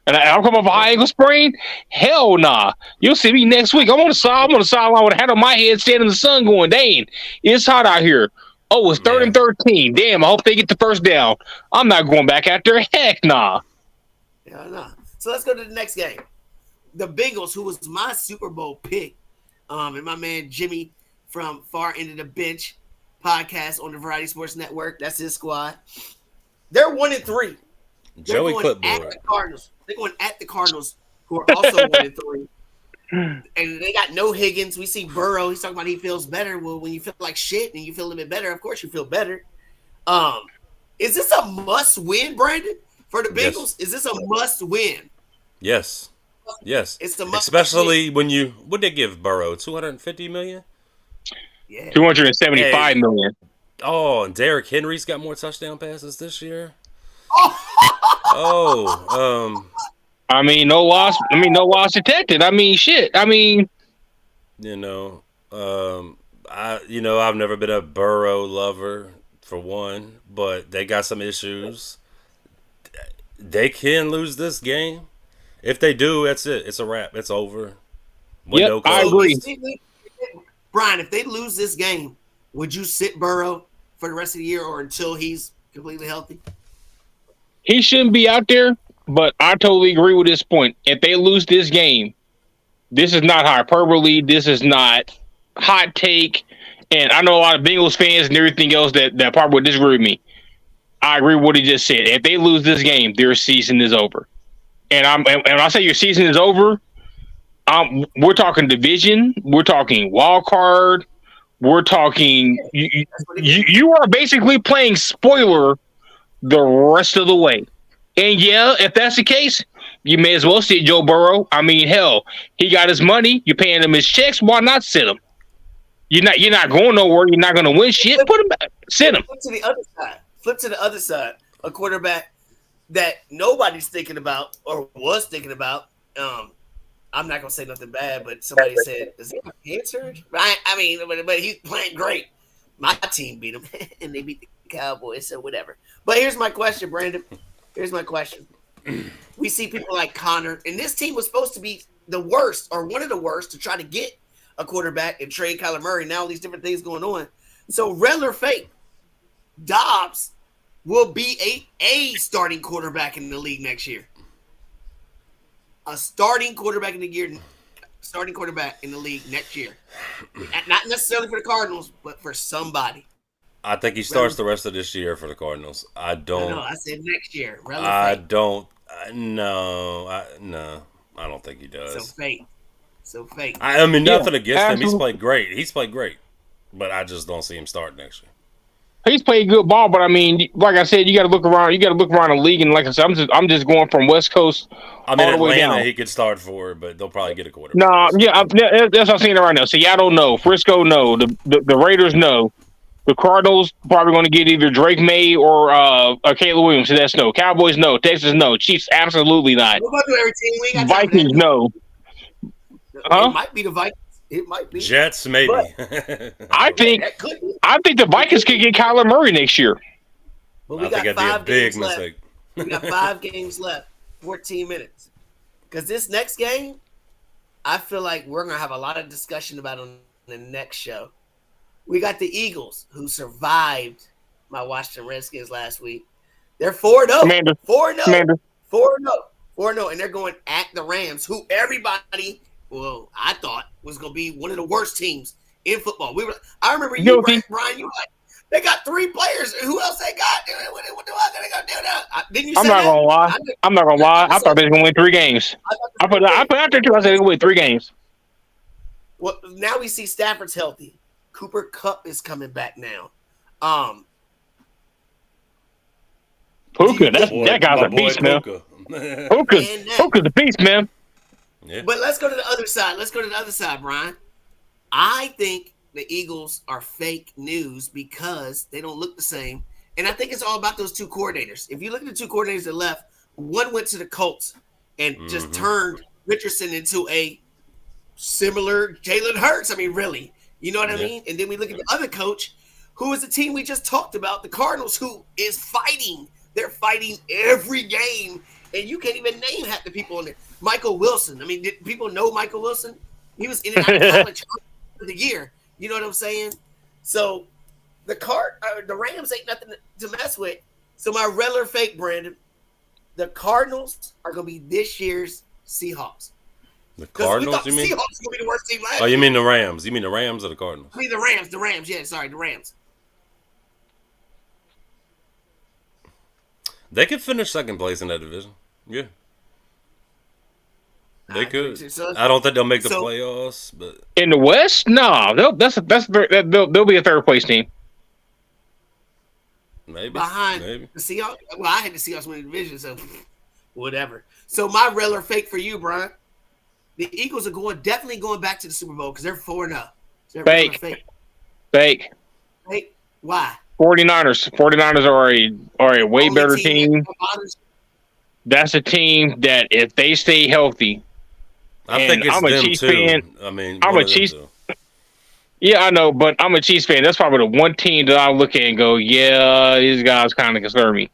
S4: And I'm coming off a high ankle sprain? Hell nah. You'll see me next week. I'm on the sideline with a hat on my head, standing in the sun going, dang, it's hot out here. Oh, it's 3rd and 13. Damn, I hope they get the first down. I'm not going back out there. Heck nah.
S2: Yeah, nah. So let's go to the next game. The Bengals, who was my Super Bowl pick, and my man Jimmy from Far End of the Bench podcast on the Variety Sports Network. That's his squad. They're 1-3.
S3: Joey Clipboard.
S2: They're going at the Cardinals, who are also 1-3. And they got no Higgins. We see Burrow. He's talking about he feels better. Well, when you feel like shit and you feel a bit better, of course you feel better. Is this a must-win, Brandon, for the Bengals? Yes. Is this a must-win?
S3: Yes.
S2: It's a must-win.
S3: Especially when would they give Burrow $250 million?
S2: Yeah.
S4: $275 million.
S3: Oh, and Derrick Henry's got more touchdown passes this year.
S4: No loss detected. Shit.
S3: I've never been a Burrow lover for one, but they got some issues. They can lose this game. If they do, that's it. It's a wrap. It's over.
S4: I agree.
S2: Brian, if they lose this game, would you sit Burrow for the rest of the year or until he's completely healthy?
S4: He shouldn't be out there, but I totally agree with this point. If they lose this game, this is not hyperbole. This is not hot take. And I know a lot of Bengals fans and everything else that probably would disagree with me. I agree with what he just said. If they lose this game, their season is over. And when I say your season is over, we're talking division. We're talking wild card. We're talking. You are basically playing spoiler the rest of the way. And yeah, if that's the case, you may as well sit Joe Burrow. Hell, he got his money. You're paying him his checks. Why not sit him? You're not going nowhere. You're not going to win shit. Put him back. Sit him.
S2: Flip to the other side. Flip to the other side. A quarterback that nobody's thinking about or was thinking about. I'm not gonna say nothing bad, but somebody said, "Is he cancer?" I mean, but he's playing great. My team beat him, and they beat the Cowboys, so whatever. But here's my question, Brandon. Here's my question. We see people like Connor, and this team was supposed to be the worst or one of the worst to try to get a quarterback and trade Kyler Murray. Now all these different things going on. So Rell or fake, Dobbs will be a starting quarterback in the league next year. A starting quarterback in the league next year. Not necessarily for the Cardinals, but for somebody.
S3: I think he starts the rest of this year for the Cardinals. I don't.
S2: No, I said next year.
S3: I don't. No, I don't think he does.
S2: So fake.
S3: I mean, nothing against him. He's played great, but I just don't see him start next year.
S4: He's played good ball, but I mean, like I said, you got to look around. You got to look around the league, and like I said, I'm just going from West Coast.
S3: I mean,
S4: all the way
S3: Atlanta,
S4: down.
S3: he could start for, but they'll probably get a quarterback.
S4: No, that's what I'm saying right now. Seattle, no. Frisco, no. The Raiders, no. The Cardinals probably going to get either Drake May or Caleb Williams. So that's no. Cowboys, no. Texas, no. Chiefs, absolutely not.
S2: What about every team? We got
S4: Vikings, no.
S2: It might be the Vikings. It might be
S3: Jets, maybe.
S4: I think the Vikings could get Kyler Murray next year.
S2: But we got 5 games left. We got 5 games left. 14 minutes. Because this next game, I feel like we're going to have a lot of discussion about on the next show. We got the Eagles, who survived my Washington Redskins last week. They're 4-0. 4-0. 4-0. And they're going at the Rams, who everybody, I thought was going to be one of the worst teams in football. I remember you, Brian, you were like, they got 3 players. Who else they got? What do I got to do now? Didn't you say
S4: I'm not going to lie. I'm not going to lie. I thought they were going to win 3 games. I put out there, too. I said they were going to win 3 games.
S2: Well, now we see Stafford's healthy. Cooper Kupp is coming back now.
S4: Puka, that guy's a beast, man. Puka's a beast, man.
S3: Yeah.
S2: But let's go to the other side. Brian. I think the Eagles are fake news because they don't look the same. And I think it's all about those 2 coordinators. If you look at the 2 coordinators that left, one went to the Colts and just turned Richardson into a similar Jalen Hurts. I mean, really. You know what I mean? And then we look at the other coach, who is the team we just talked about, the Cardinals, who is fighting. They're fighting every game. And you can't even name half the people in there. Michael Wilson. I mean, did people know Michael Wilson? He was in and out of college for the year. You know what I'm saying? So the Rams ain't nothing to mess with. So my Rell or fake, Brandon, the Cardinals are going to be this year's Seahawks.
S3: The Cardinals, you mean?
S2: Seahawks going to be the worst team last
S3: year.
S2: You
S3: mean the Rams? You mean the Rams or the Cardinals?
S2: I mean the Rams. The Rams. Yeah, sorry, the Rams.
S3: They could finish second place in that division. Yeah. They could. I don't think they'll make the playoffs, but
S4: in the West, no, they'll be a 3rd place team.
S3: Maybe
S2: behind the Seahawks. Well, I had the Seahawks win the division, so whatever. So my Rell or fake for you, Brian. The Eagles are definitely going back to the Super Bowl because they're 4-0.
S4: Fake.
S2: Why?
S4: 49ers. 49ers are a way better team. That's a team that if they stay healthy.
S3: I think it's
S4: I'm a Chiefs fan.
S3: I mean,
S4: I'm a Chiefs. Yeah, I know, but I'm a Chiefs fan. That's probably the one team that I look at and go, yeah, these guys kind of concern me.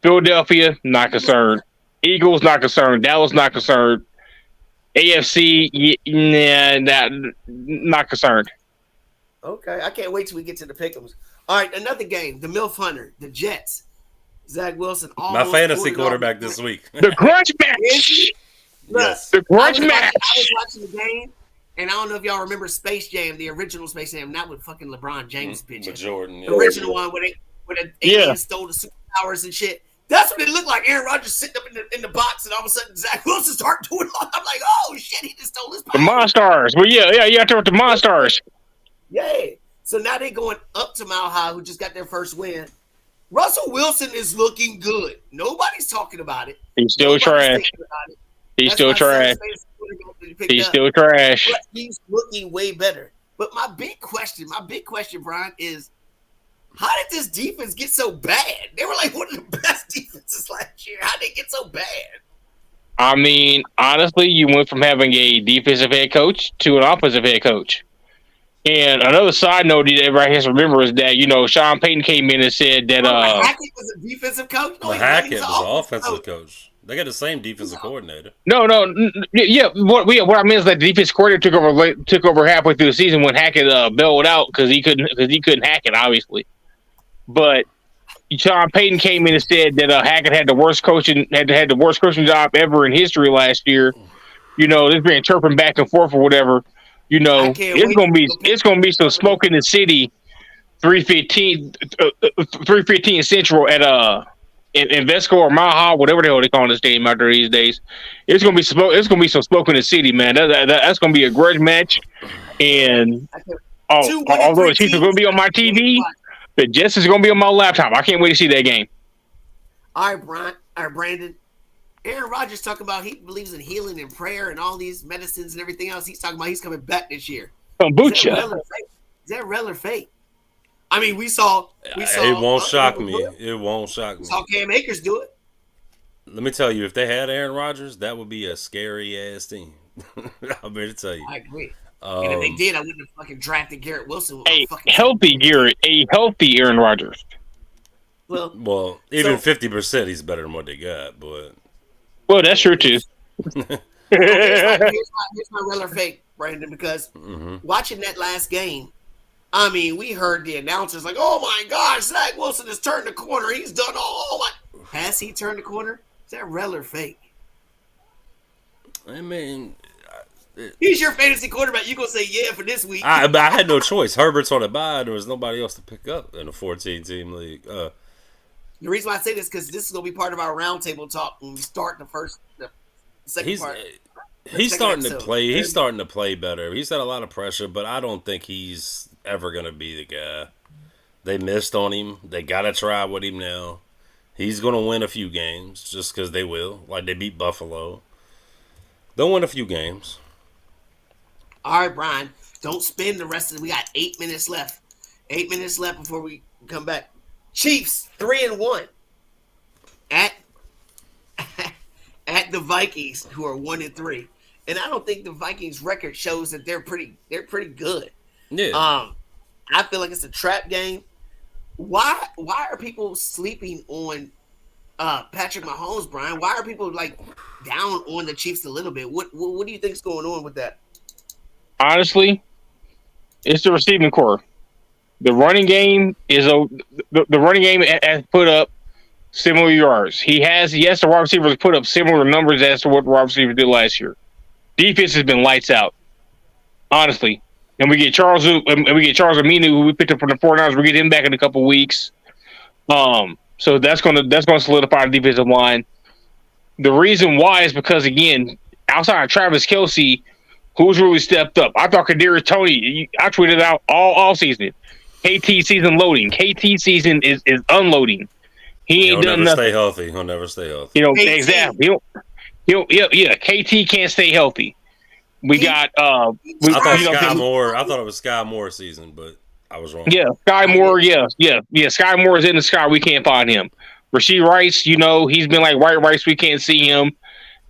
S4: Philadelphia, not concerned. Eagles, not concerned. Dallas, not concerned. AFC, not concerned.
S2: Okay, I can't wait till we get to the pick'ems. All right, another game. The MILF Hunter, the Jets. Zach Wilson.
S3: My fantasy quarterback this week.
S4: The grudge match.
S3: Yes.
S4: The grudge match.
S2: I was watching the game, and I don't know if y'all remember Space Jam, the original Space Jam, not with fucking LeBron James pitching.
S3: With Jordan.
S2: The original one where the aliens stole the superpowers and shit. That's what it looked like. Aaron Rodgers sitting up in the box, and all of a sudden Zach Wilson started doing all. I'm like, oh shit, he just stole his power.
S4: The Monstars. Well, yeah, out there with the Monstars.
S2: Yeah. So now they're going up to Mile High, who just got their first win. Russell Wilson is looking good. Nobody's talking about it.
S4: He's still trash. He's still trash. He's still trash.
S2: But he's looking way better. But my big question, Brian, is how did this defense get so bad? They were like one of the best defenses last year. How did it get so bad?
S4: I mean, honestly, you went from having a defensive head coach to an offensive head coach. And another side note that everybody has to remember is that, Sean Payton came in and said that
S2: Hackett was a defensive coach? No,
S3: Hackett was an offensive coach. They got the same defensive coordinator.
S4: No, yeah. What I mean is that the defense coordinator took over halfway through the season when Hackett bailed out because he couldn't hack it, obviously. But Sean Payton came in and said that Hackett had the worst coaching job ever in history last year. There's been chirping back and forth or whatever. It's gonna be some smoke in the city. 315 Central at in Vesco or Maha, whatever the hell they call this game out there these days. It's gonna be smoke. It's gonna be some smoke in the city, man. That's gonna be a grudge match. And although the Chiefs are gonna be on my TV, the Jets is gonna be on my laptop. I can't wait to see that game.
S2: All right, Brandon. Aaron Rodgers talking about he believes in healing and prayer and all these medicines and everything else. He's talking about he's coming back this year.
S4: Kombucha.
S2: Is that real or fake? I mean, we saw.
S3: It won't shock me. It won't shock me.
S2: We saw Cam Akers do it.
S3: Let me tell you, if they had Aaron Rodgers, that would be a scary ass team. I'm here to tell you.
S2: I agree. And if they did, I wouldn't have fucking drafted Garrett Wilson.
S4: A healthy Aaron Rodgers.
S2: Well,
S3: even 50%, he's better than what they got. But
S4: that's true too.
S2: Here's my real or fake, Brandon, because watching that last game, I mean, we heard the announcers like, "Oh my gosh, Zach Wilson has turned the corner. He's done all." Has he turned the corner? Is that real or fake?
S3: I mean,
S2: he's your fantasy quarterback. You gonna say yeah for this week?
S3: I had no choice. Herbert's on a bye. There was nobody else to pick up in a 14-team league.
S2: The reason why I say this because this is gonna be part of our roundtable talk when we start the second part.
S3: He's starting to play. He's starting to play better. He's had a lot of pressure, but I don't think he's ever gonna be the guy. They missed on him. They gotta try with him now. He's gonna win a few games just because they will. Like they beat Buffalo. They'll win a few games.
S2: All right, Brian. Don't spend the rest of it. We got 8 minutes left. 8 minutes left before we come back. Chiefs 3-1 at the Vikings, who are 1-3, and I don't think the Vikings record shows that they're pretty good.
S3: Yeah.
S2: I feel like it's a trap game. Why are people sleeping on Patrick Mahomes, Brian? Why are people like down on the Chiefs a little bit? What do you think's going on with that?
S4: Honestly, it's the receiving core. The running game the running game has put up similar yards. The wide receivers put up similar numbers as to what the wide receivers did last year. Defense has been lights out, honestly. And we get Charles Aminu, who we picked up from the 49ers. We get him back in a couple weeks. So that's gonna solidify the defensive line. The reason why is because again, outside of Travis Kelce, who's really stepped up. I thought Kadarius Toney. I tweeted out all season. KT season loading. KT season is unloading. He ain't done nothing.
S3: He'll never stay healthy.
S4: Exactly. KT can't stay healthy. We got.
S3: I thought it was Sky Moore season, but I was wrong.
S4: Yeah, Sky Moore. Yeah. Sky Moore is in the sky. We can't find him. Rasheed Rice. He's been like white rice. We can't see him,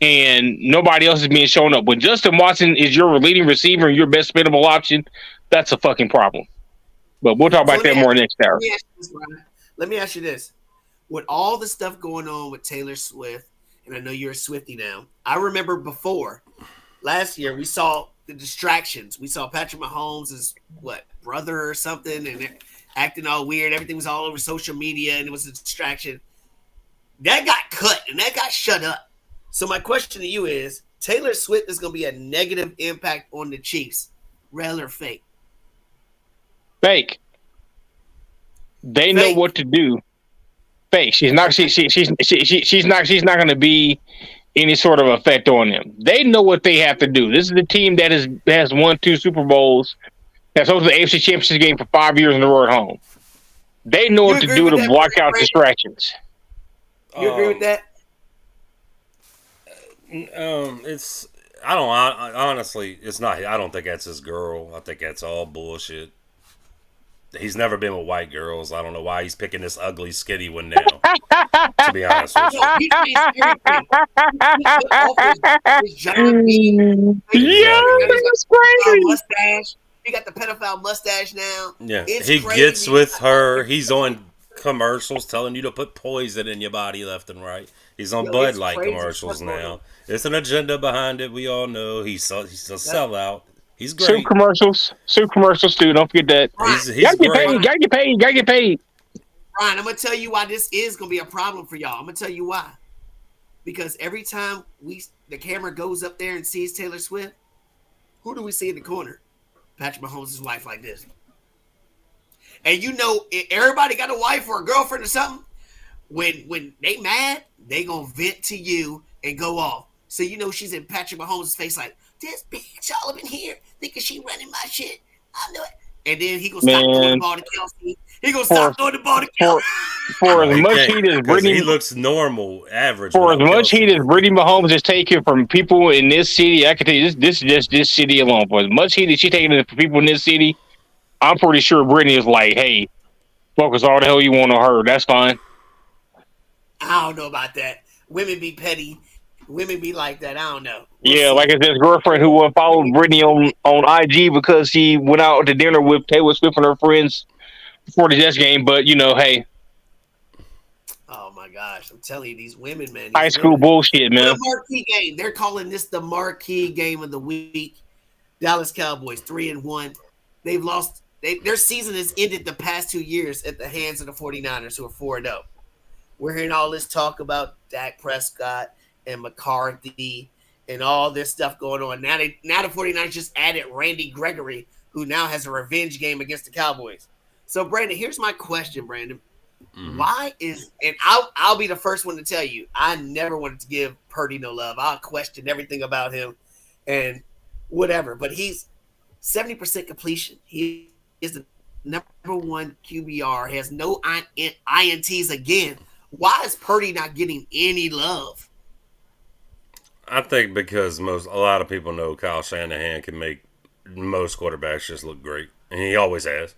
S4: and nobody else is being shown up. When Justin Watson is your leading receiver and your best spendable option, that's a fucking problem. But we'll talk about that more next hour.
S2: Let me ask you this. With all the stuff going on with Taylor Swift, and I know you're a Swiftie now, I remember before, last year, we saw the distractions. We saw Patrick Mahomes' brother or something, and they're acting all weird. Everything was all over social media, and it was a distraction. That got cut, and that got shut up. So my question to you is, Taylor Swift is going to be a negative impact on the Chiefs. Real or fake?
S4: Fake. They know what to do. Fake. She's not going to be any sort of effect on them. They know what they have to do. This is the team that has won 2 Super Bowls, that's hosted the AFC Championship game for 5 years in a row at home. They know what to do to block out distractions.
S2: You agree with that?
S3: honestly, it's not. I don't think that's his girl. I think that's all bullshit. He's never been with white girls. I don't know why he's picking this ugly, skinny one now. To be honest with you.
S2: No, he changed everything. He took off his John B.
S4: Yeah,
S3: Exactly.
S4: that's crazy.
S2: Mustache. He got the pedophile mustache now.
S3: Yeah,
S2: It's
S3: he
S2: crazy.
S3: gets with her. He's on commercials telling you to put poison in your body left and right. He's on
S2: Yo,
S3: Bud
S2: it's
S3: Light
S2: crazy
S3: commercials
S2: stuff going on.
S3: now. There's an agenda behind it. We all know he's a sellout. He's
S4: Soup
S3: great.
S4: commercials, too. Don't forget that.
S3: He's
S4: Gotta get
S3: great.
S4: paid. Gotta get paid. Gotta get paid.
S2: Ryan, I'm gonna tell you why this is gonna be a problem for y'all. I'm gonna tell you why. Because every time the camera goes up there and sees Taylor Swift, who do we see in the corner? Patrick Mahomes' wife, like this. And you know, everybody got a wife or a girlfriend or something. When they mad, they gonna vent to you and go off. So you know she's in Patrick Mahomes' face like, this bitch all up in here thinking she running my shit. I know it. And then he gonna stop throwing the ball to Kelsey. He gonna stop throwing the ball to Kelsey.
S4: For as much heat as Brittany,
S3: he looks normal, average.
S4: For as
S3: without
S4: much
S3: Kelsey.
S4: heat as Brittany Mahomes is taking from people in this city, I can tell you this is just this city alone. For as much heat as she's taking from people in this city, I'm pretty sure Brittany is like, hey, focus all the hell you want on her. That's fine.
S2: I don't know about that. Women be petty. Women be like that. I don't know.
S4: Yeah, like it's his girlfriend who followed Brittany on IG because she went out to dinner with Taylor Swift and her friends before the Jets game. But you know, hey,
S2: oh my gosh, I'm telling you, these women, man.
S4: High school bullshit, man.
S2: The marquee game. They're calling this the marquee game of the week. Dallas Cowboys 3-1. They've lost. Their season has ended the past 2 years at the hands of the 49ers, who are 4-0. We're hearing all this talk about Dak Prescott and McCarthy and all this stuff going on. Now the 49ers just added Randy Gregory, who now has a revenge game against the Cowboys. So, Brandon, here's my question, Brandon. Why is – and I'll be the first one to tell you, I never wanted to give Purdy no love. I'll question everything about him and whatever. But he's 70% completion. He is the number one QBR, has no INTs again. Why is Purdy not getting any love?
S3: I think because a lot of people know Kyle Shanahan can make most quarterbacks just look great, and he always has.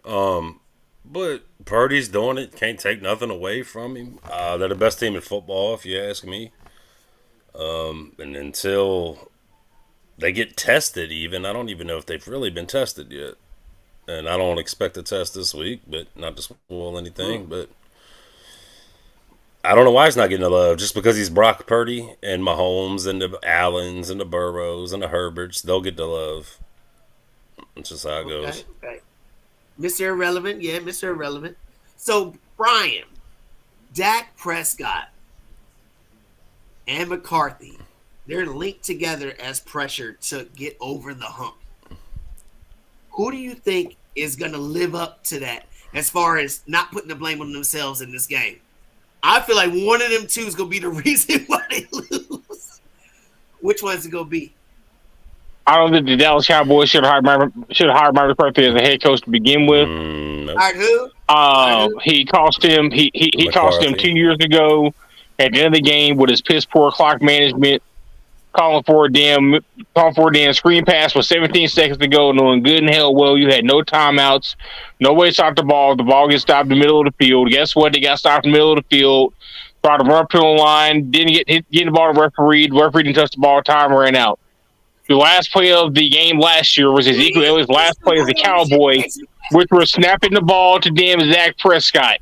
S3: But Purdy's doing it. Can't take nothing away from him. They're the best team in football, if you ask me. And until they get tested, I don't even know if they've really been tested yet. And I don't expect a test this week, but not to spoil anything. But I don't know why he's not getting the love. Just because he's Brock Purdy and Mahomes and the Allens and the Burrows and the Herberts, they'll get the love. That's just how it goes.
S2: Okay. Mr. Irrelevant. Yeah, Mr. Irrelevant. So, Brian, Dak Prescott and McCarthy, they're linked together as pressure to get over the hump. Who do you think is going to live up to that as far as not putting the blame on themselves in this game? I feel like one of them two is going to be the reason why they lose. Which one's it going to be?
S4: I don't think the Dallas Cowboys should have hired Mike McCarthy as a head coach to begin with.
S2: Nope. All right, who?
S4: He cost him. He cost him 2 years ago at the end of the game with his piss poor clock management, calling for a damn screen pass with 17 seconds to go, knowing good and hell well you had no timeouts, no way to stop the ball. The ball gets stopped in the middle of the field. Guess what? They got stopped in the middle of the field. Tried to run up to the line, didn't get the ball to the referee. The referee didn't touch the ball. Time ran out. The last play of the game last year was Ezekiel Elliott's last play as a Cowboy, which was snapping the ball to damn Dak Prescott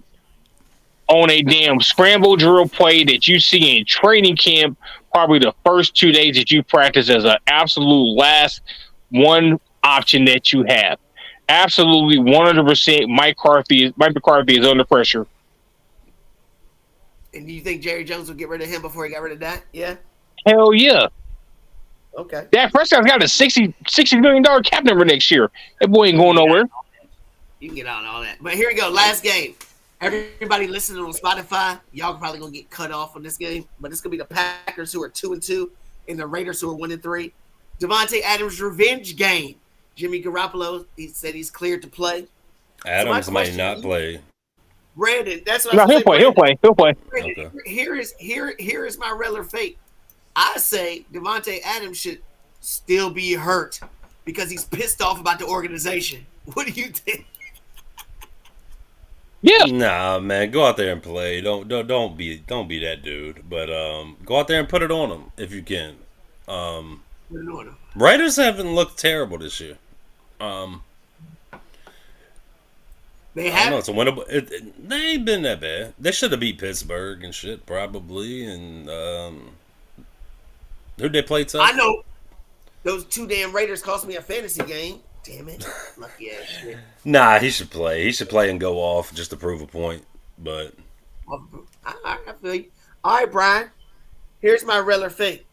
S4: on a damn scramble drill play that you see in training camp, probably the first 2 days that you practice as an absolute last one option that you have. Absolutely 100% Mike McCarthy is under pressure.
S2: And do you think Jerry Jones will get rid of him before he got rid of Dak? Yeah?
S4: Hell yeah.
S2: Okay.
S4: Dak Prescott's got a $60 million cap number next year. That boy ain't going nowhere.
S2: You can get on all that. But here we go. Last game. Everybody listening on Spotify, y'all probably going to get cut off on this game. But it's going to be the Packers, who are 2-2, and the Raiders, who are 1-3. Devontae Adams' revenge game. Jimmy Garoppolo, he said he's cleared to play.
S3: Adams might not play.
S2: Brandon, that's what I'm saying.
S4: He'll play.
S2: Brandon,
S3: Okay.
S2: here is my Reller fate. I say Devontae Adams should still be hurt because he's pissed off about the organization. What do you think?
S4: Yeah.
S3: Nah, man, go out there and play. Don't be that dude. But go out there and put it on him if you can.
S2: Put it on him.
S3: Raiders haven't looked terrible this year.
S2: They
S3: I
S2: have.
S3: know it's a winnable. They ain't been that bad. They should have beat Pittsburgh and shit probably. And who'd they play to?
S2: I know. Those 2 damn Raiders cost me a fantasy game. Damn it. Lucky ass shit.
S3: Nah, he should play. He should play and go off just to prove a point. But
S2: I feel you. All right, Brian. Here's my Reller fake.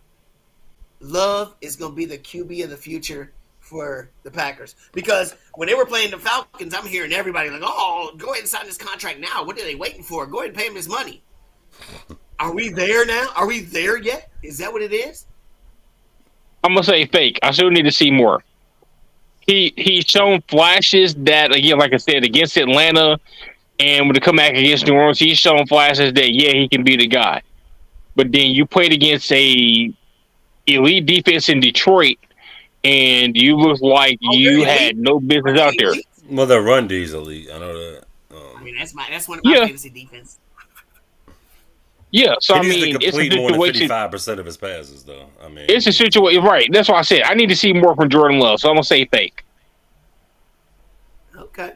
S2: Love is going to be the QB of the future for the Packers. Because when they were playing the Falcons, I'm hearing everybody like, oh, go ahead and sign this contract now. What are they waiting for? Go ahead and pay him his money. Are we there now? Are we there yet? Is that what it is?
S4: I'm gonna say fake. I still need to see more. He's shown flashes that, again, like I said, against Atlanta and when they come back against New Orleans, he's shown flashes that he can be the guy. But then you played against a elite defense in Detroit, and you look like you had no business out there.
S3: Well, the run D's elite. I know that.
S2: I mean, that's one of my fantasy defense.
S4: Yeah, so
S3: he needs to complete more than
S4: 55%
S3: of his passes, though. I mean,
S4: it's a situation, right? That's why I said I need to see more from Jordan Love. So I'm gonna say fake.
S2: Okay,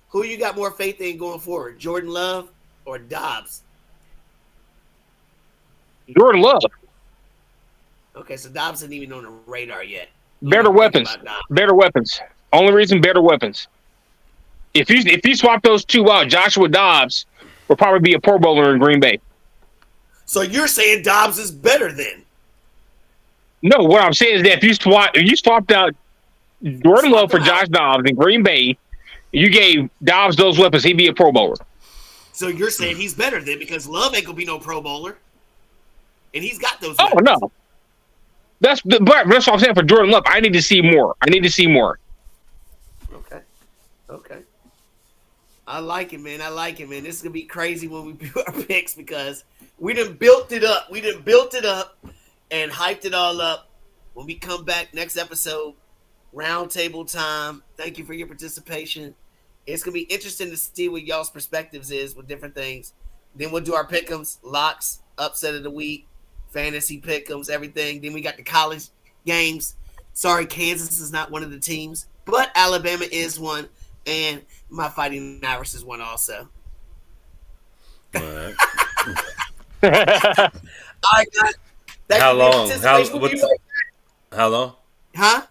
S2: who you got more faith in going forward, Jordan Love or Dobbs?
S4: Jordan Love.
S2: Okay, so Dobbs isn't even on the radar yet.
S4: Better weapons. Better weapons. Only reason, better weapons. If you swap those two out, Joshua Dobbs will probably be a Pro Bowler in Green Bay.
S2: So you're saying Dobbs is better then?
S4: No, what I'm saying is that if you swapped out Jordan Love for Josh Dobbs in Green Bay, you gave Dobbs those weapons, he'd be a Pro Bowler.
S2: So you're saying he's better then because Love ain't gonna be no Pro Bowler, and he's got those weapons.
S4: Oh no, that's what I'm saying for Jordan Love. I need to see more.
S2: Okay. I like it, man. This is gonna be crazy when we do our picks because we done built it up. And hyped it all up. When we come back next episode, roundtable time. Thank you for your participation. It's gonna be interesting to see what y'all's perspectives is with different things. Then we'll do our pick'ems, locks, upset of the week, fantasy pick'ems, everything. Then we got the college games. Sorry, Kansas is not one of the teams, but Alabama is one, and my Fighting Irish is one also.
S3: all right.
S2: All right, guys.
S3: How long? How long?
S2: Huh?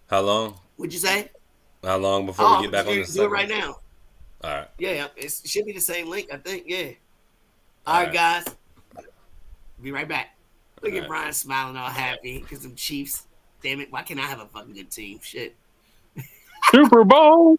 S3: How long?
S2: What'd you say?
S3: How long before we get back on this?
S2: Do it right now.
S3: All right.
S2: Yeah, it should be the same link, I think. Yeah. All right, guys. Be right back. Look at Brian smiling all happy because them Chiefs. Damn it! Why can't I have a fucking good team? Shit.
S4: Super Bowl.